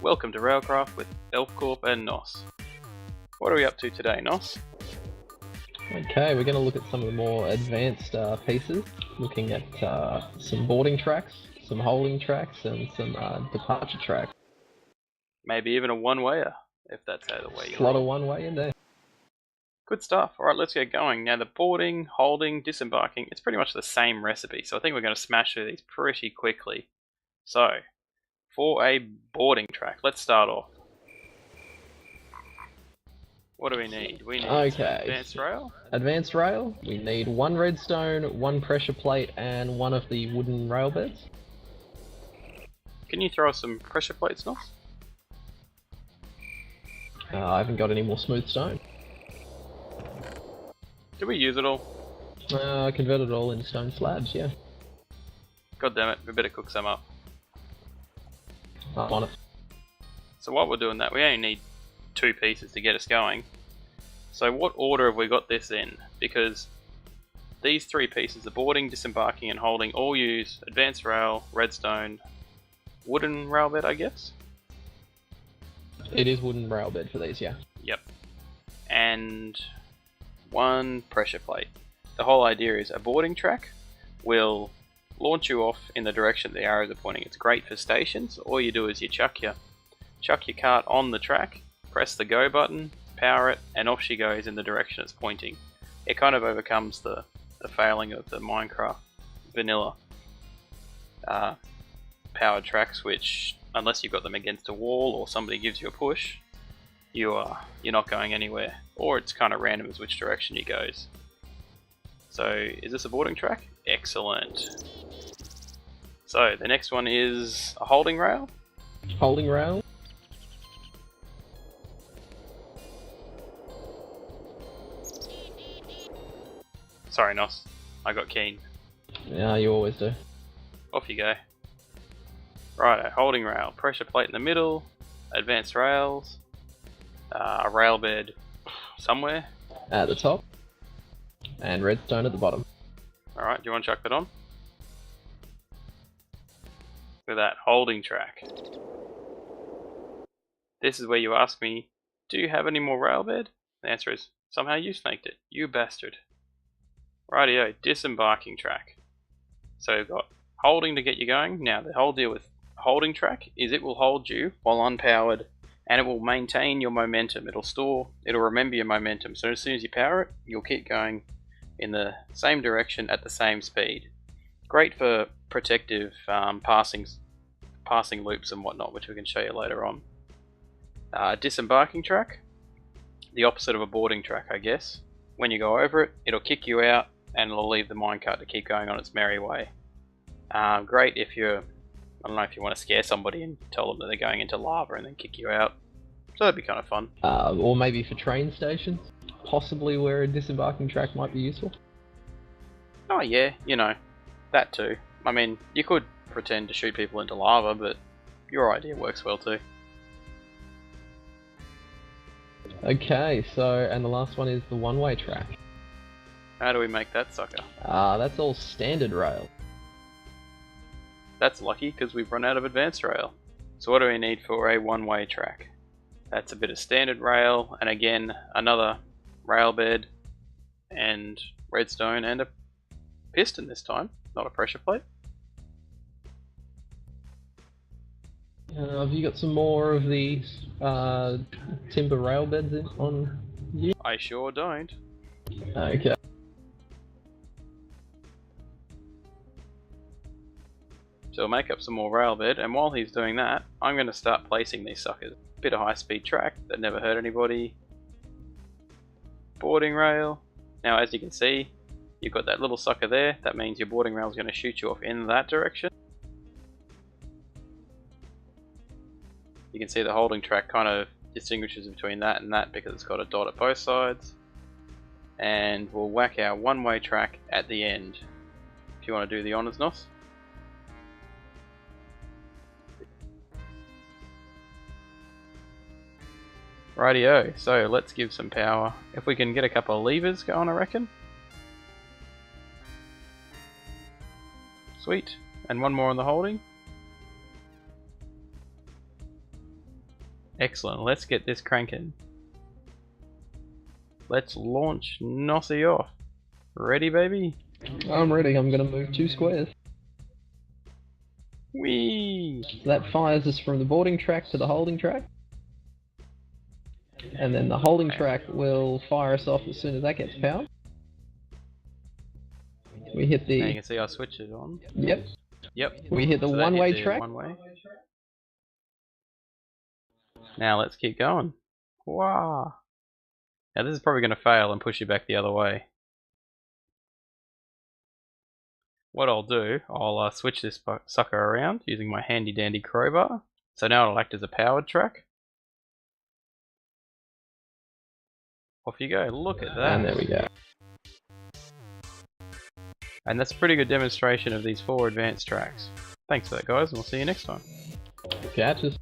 Welcome to Railcraft with ElfCorp and Nos. What are we up to today, Nos? Okay, we're going to look at some of the more advanced pieces, looking at some boarding tracks, some holding tracks, and some departure tracks. Maybe even a one-wayer, if that's how the way you A lot of one-way in there. Good stuff. Alright, let's get going. Now the boarding, holding, disembarking, it's pretty much the same recipe, so I think we're going to smash through these pretty quickly. So, for a boarding track, let's start off. What do we need? We need advanced rail. Advanced rail. We need one redstone, one pressure plate, and one of the wooden rail beds. Can you throw us some pressure plates, Nos? I haven't got any more smooth stone. Did we use it all? I converted it all into stone slabs, yeah. God damn it, we better cook some up. I'm on it. So while we're doing that, we only need 2 pieces to get us going. So what order have we got this in? Because these 3 pieces, the boarding, disembarking and holding, all use advanced rail, redstone, wooden rail bed, I guess? It is wooden rail bed for these, yeah. Yep. And 1 pressure plate. The whole idea is a boarding track will launch you off in the direction the arrows are pointing. It's great for stations. All you do is you chuck your cart on the track, press the go button, power it, and off she goes in the direction it's pointing. It kind of overcomes the failing of the Minecraft vanilla powered tracks, which unless you've got them against a wall or somebody gives you a push, you're not going anywhere, or it's kind of random as which direction it goes. So is this a boarding track? Excellent. So the next one is a holding rail. Holding rail. Sorry, Nos. I got keen. Yeah, you always do. Off you go. Right, a holding rail. Pressure plate in the middle. Advanced rails. A rail bed somewhere. At the top. And redstone at the bottom. Alright, do you want to chuck that on? Look at that, holding track. This is where you ask me, do you have any more rail bed? The answer is, somehow you snaked it, you bastard. Rightio, disembarking track. So we've got holding to get you going. Now the whole deal with holding track is it will hold you while unpowered, and it will maintain your momentum. It'll remember your momentum. So as soon as you power it, you'll keep going in the same direction at the same speed. Great for protective passing loops and whatnot, which we can show you later on. Disembarking track, the opposite of a boarding track, I guess. When you go over it, it'll kick you out and it'll leave the minecart to keep going on its merry way. Great if I don't know if you want to scare somebody and tell them that they're going into lava and then kick you out. So that'd be kind of fun. Or maybe for train stations, possibly where a disembarking track might be useful. Oh yeah, that too. I mean, you could pretend to shoot people into lava, but your idea works well too. Okay, and the last one is the one-way track. How do we make that sucker? That's all standard rail. That's lucky, because we've run out of advanced rail. So what do we need for a one-way track? That's a bit of standard rail, and again, another rail bed, and redstone, and a piston this time, not a pressure plate. Have you got some more of these timber rail beds on you? I sure don't. Okay. So we'll make up some more rail bed, and while he's doing that, I'm going to start placing these suckers. Bit of high-speed track that never hurt anybody. Boarding rail. Now as you can see, you've got that little sucker there. That means your boarding rail is going to shoot you off in that direction. You can see the holding track kind of distinguishes between that and that because it's got a dot at both sides. And we'll whack our one-way track at the end. If you want to do the honours, Nos. Rightio, so let's give some power. If we can get a couple of levers going, I reckon. Sweet. And one more on the holding. Excellent, let's get this cranking. Let's launch Nossie off. Ready, baby? I'm ready. I'm gonna move 2 squares. Whee! So that fires us from the boarding track to the holding track. And then the holding track will fire us off as soon as that gets powered. We hit the... Now you can see I switch it on. Yep. Yep. We hit the So one-way track. One-way. Now let's keep going. Wow. Now this is probably going to fail and push you back the other way. What I'll do, I'll switch this sucker around using my handy dandy crowbar. So now it'll act as a powered track. Off you go, look at that. And there we go. And that's a pretty good demonstration of these 4 advanced tracks. Thanks for that, guys, and we'll see you next time. Catches.